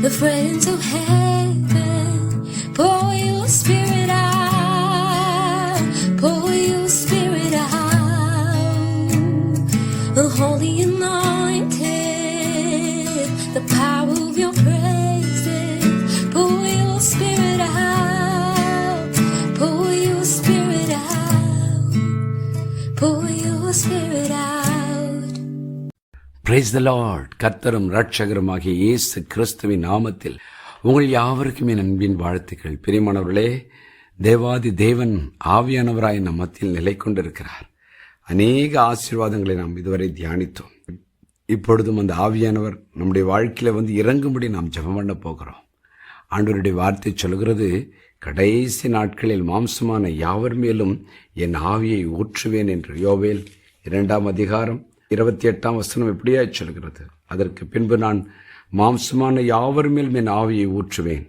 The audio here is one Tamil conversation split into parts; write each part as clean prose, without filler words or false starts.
The friends of heaven, pour your spirit out, pour your spirit out. The holy anointed, the power of your praises, pour your spirit out, pour your spirit out, pour your spirit out. Praise the Lord. கர்த்தரும் இரட்சகருமாகிய இயேசு கிறிஸ்துவின் நாமத்தில் உங்கள் யாவருக்கும் என் அன்பின் வாழ்த்துக்கள். பிரியமானவர்களே, தேவாதி தேவன் ஆவியானவராய் நம் மத்தியில் நிலை கொண்டிருக்கிறார். அநேக ஆசீர்வாதங்களை நாம் இதுவரை தியானித்தோம். இப்பொழுதும் அந்த ஆவியானவர் நம்முடைய வாழ்க்கையில இறங்கும்படி நாம் ஜெபம் பண்ண போகிறோம். ஆண்டவருடைய வார்த்தை சொல்கிறது, கடைசி நாட்களில் மாம்சமான யாவர் மேலும் என் ஆவியை ஊற்றுவேன் என்று. யோவேல் 2:28 இப்படியா சொல்கிறது, அதற்கு பின்பு நான் மாம்சமான யாவர் மேல் என் ஆவியை ஊற்றுவேன்.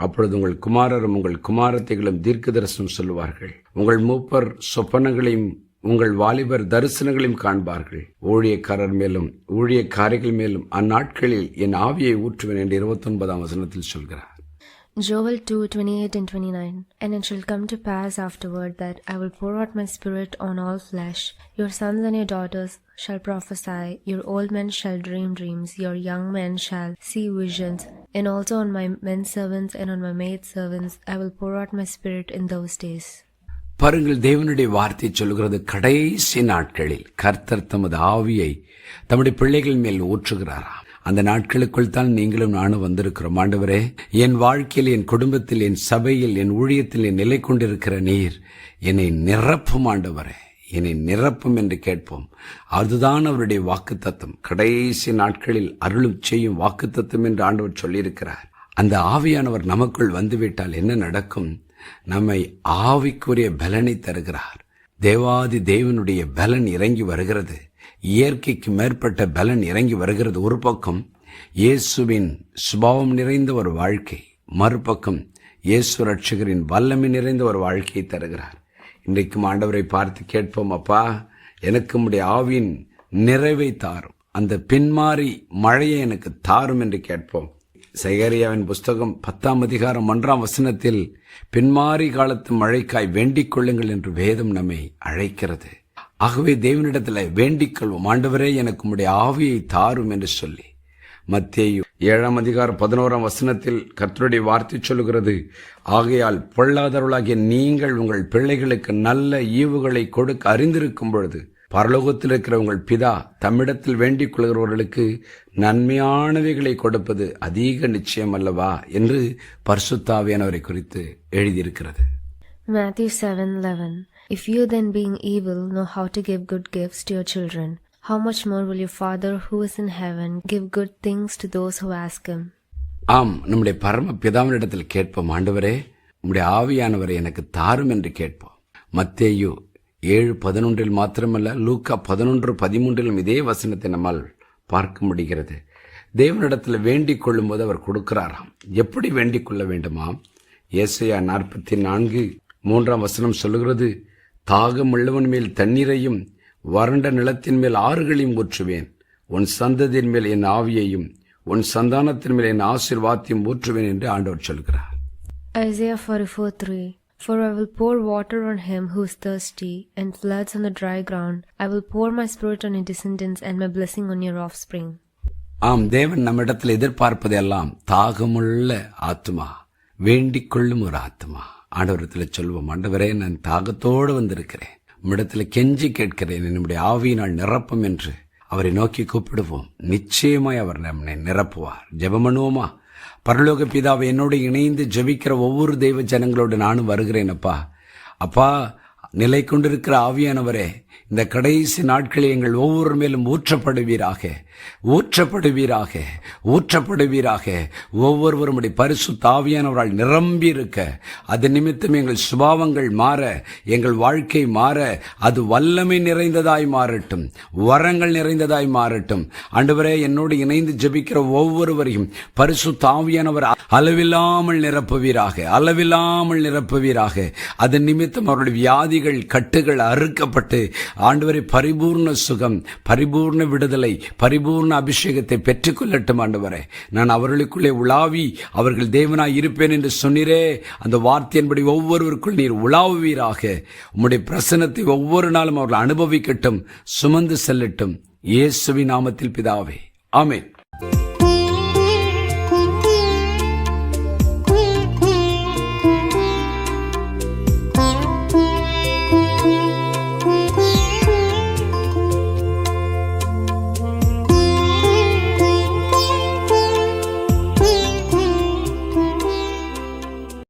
அப்பொழுது உங்கள் குமாரரும் உங்கள் குமாரத்தைகளும் தீர்க்க தரிசனம் சொல்லுவார்கள். உங்கள் மூப்பர் சொப்பனங்களையும் உங்கள் வாலிபர் தரிசனங்களையும் காண்பார்கள். ஊழியக்காரர் மேலும் ஊழியக்காரிகள் மேலும் அந்நாட்களில் என் ஆவியை ஊற்றுவேன் என்று 29 சொல்கிறார். Joel 2:28-29 And it shall come to pass afterward that I will pour out my spirit on all flesh. Your sons and your daughters shall prophesy, your old men shall dream dreams, your young men shall see visions, and also on my men servants and on my maid servants I will pour out my spirit in those days. பாருங்கள், தேவனுடைய வார்த்தை சொல்கிறது, கடைசி நாட்களில் கர்த்தர் தமது ஆவியை தம்முடைய பிள்ளைகள் மேல் ஊற்றுகிறாராம். அந்த நாட்களுக்குள் தான் நீங்களும் நானும் வந்திருக்கிறோம். ஆண்டவரே, என் வாழ்க்கையில், என் குடும்பத்தில், என் சபையில், என் ஊழியத்தில் என் நிலை கொண்டிருக்கிற நீர் என்னை நிரப்பும். ஆண்டவரே, என்னை நிரப்பும் என்று கேட்போம். அதுதான் அவருடைய வாக்குத்தத்தம். கடைசி நாட்களில் அருளும் செய்யும் வாக்குத்தத்தம் என்று ஆண்டவர் சொல்லியிருக்கிறார். அந்த ஆவியானவர் நமக்குள் வந்துவிட்டால் என்ன நடக்கும்? நம்மை ஆவிக்குரிய பலனை தருகிறார். தேவாதி தேவனுடைய பலன் இறங்கி வருகிறது. இயற்கைக்கு மேற்பட்ட பலன் இறங்கி வருகிறது. ஒரு பக்கம் இயேசுவின் சுபாவம் நிறைந்த ஒரு வாழ்க்கை, மறுபக்கம் இயேசு ரட்சகரின் வல்லமை நிறைந்த ஒரு வாழ்க்கையை தருகிறார். இன்றைக்கும் ஆண்டவரை பார்த்து கேட்போம், அப்பா, எனக்கு உம்முடைய ஆவியின் நிறைவை தாரும், அந்த பின்மாறி மழையை எனக்கு தாரும் என்று கேட்போம். சகரியாவின் புஸ்தகம் 10:1 பின்மாறி காலத்து மழைக்காய் வேண்டிக் கொள்ளுங்கள் என்று வேதம் நம்மை அழைக்கிறது. ஆகவே தேவனிடத்தில் வேண்டிக் கொள்வோம், ஆண்டவரே, எனக்கு உம்முடைய ஆவியை தாரும் என்று சொல்லி. மத்தேயு 7:11 கர்த்தருடைய வார்த்தை சொல்லுகிறது, ஆகையால் பொல்லாதவர்களாகிய நீங்கள் உங்கள் பிள்ளைகளுக்கு நல்ல ஈவுகளை கொடுக்க அறிந்திருக்கும் பொழுது பரலோகத்தில் இருக்கிற உங்கள் பிதா தம்மிடத்தில் வேண்டிக் கொள்கிறவர்களுக்கு நன்மையானவைகளை கொடுப்பது அதிக நிச்சயம் அல்லவா என்று பரிசுத்த ஆவியானவரை குறித்து எழுதியிருக்கிறது. Matthew 7:11 If you then, being evil, know how to give good gifts to your children, how much more will your Father who is in heaven give good things to those who ask him? ஆம், நம்முடைய பரம பிதாவினிடத்தில் கேட்போம், ஆண்டவரே, உம்முடைய ஆவியானவரை எனக்கு தாரும் என்று கேட்போம். மத்தேயு 7:11 மாத்திரமல்ல, லூக்கா 11:13 இதே வசனத்தை நம்மால் பார்க்க முடிகிறது. தேவனிடத்தில் வேண்டிக் கொள்ளும் போது அவர் கொடுக்கிறாராம். எப்படி வேண்டிக் கொள்ள வேண்டுமாம்? ஏசாயா 44:3 சொல்லுகிறது, தாகம் உள்ளவன் மேல் தண்ணீரையும் வறண்ட நிலத்தின் மேல் ஆறுகளையும் ஊற்றுவேன். உன் சந்ததியின் மேல் என் ஆவியையும் உன் சந்தானத்தின் மேல் என் ஆசீர்வாதத்தையும் ஊற்றுவேன் என்று ஆண்டவர் சொல்கிறார். Isaiah 44:3 For I will pour water on him who is thirsty, and floods on the dry ground. I will pour my spirit on your descendants and my blessing on your offspring. ஆம், தேவன் நம்மிடத்தில் எதிர்பார்ப்பதெல்லாம் தாகமுள்ள ஆத்துமா, வேண்டிக் கொள்ளும் ஒரு ஆத்துமா. ஆண்டவரத்தில் சொல்வோம், ஆண்டவரே நான் தாகத்தோடு வந்திருக்கிறேன், உம்மிடத்தில் கெஞ்சி கேட்கிறேன், என்னுடைய ஆவியினால் நிரப்பும் என்று அவரை நோக்கி கூப்பிடுவோம். நிச்சயமாய் அவர் நம்மை நிரப்புவார். ஜெபம் பண்ணுவோமா? பரலோக பிதாவை, என்னோடு இணைந்து ஜெபிக்கிற ஒவ்வொரு தெய்வ ஜனங்களோடு நானும் வருகிறேன். அப்பா, நிலை கொண்டிருக்கிற ஆவியானவரே, இந்த கடைசி நாட்களில் எங்கள் ஒவ்வொரு மேலும் ஊற்றப்படுவீராக, ஊற்றப்படுவீராக, ஊற்றப்படுவீராக. ஒவ்வொருவரும் பரிசுத்த ஆவியானவரால் நிரம்பி இருக்க, அது நிமித்தம் எங்கள் சுபாவங்கள் மாற, எங்கள் வாழ்க்கை மாற, அது வல்லமை நிறைந்ததாய் மாறட்டும், வரங்கள் நிறைந்ததாய் மாறட்டும். ஆண்டவரே, என்னோடு இணைந்து ஜெபிக்கிற ஒவ்வொருவரையும் பரிசுத்த ஆவியானவர் அளவில்லாமல் நிரப்புவீராக, அளவில்லாமல் நிரப்புவீராக. அதன் நிமித்தம் அவருடைய வியாதிகள், கட்டுகள் அறுக்கப்பட்டு ஆண்டவரை பரிபூர்ண சுகம், பரிபூர்ண விடுதலை, பரிபூர்ண அபிஷேகத்தை பெற்றுக்கொள்ளட்டும். ஆண்டவரே, நான் அவர்களுக்குள்ளே உலாவி அவர்கள் தேவனாய் இருப்பேன் என்று சொன்னீரே, அந்த வார்த்தையின்படி ஒவ்வொருவருக்குள் நீர் உலாவுவீராக. உம்முடைய பிரசன்னத்தை ஒவ்வொரு நாளும் அவர்கள் அனுபவிக்கட்டும், சுமந்து செல்லட்டும். இயேசுவின் நாமத்தில் பிதாவே, ஆமென்.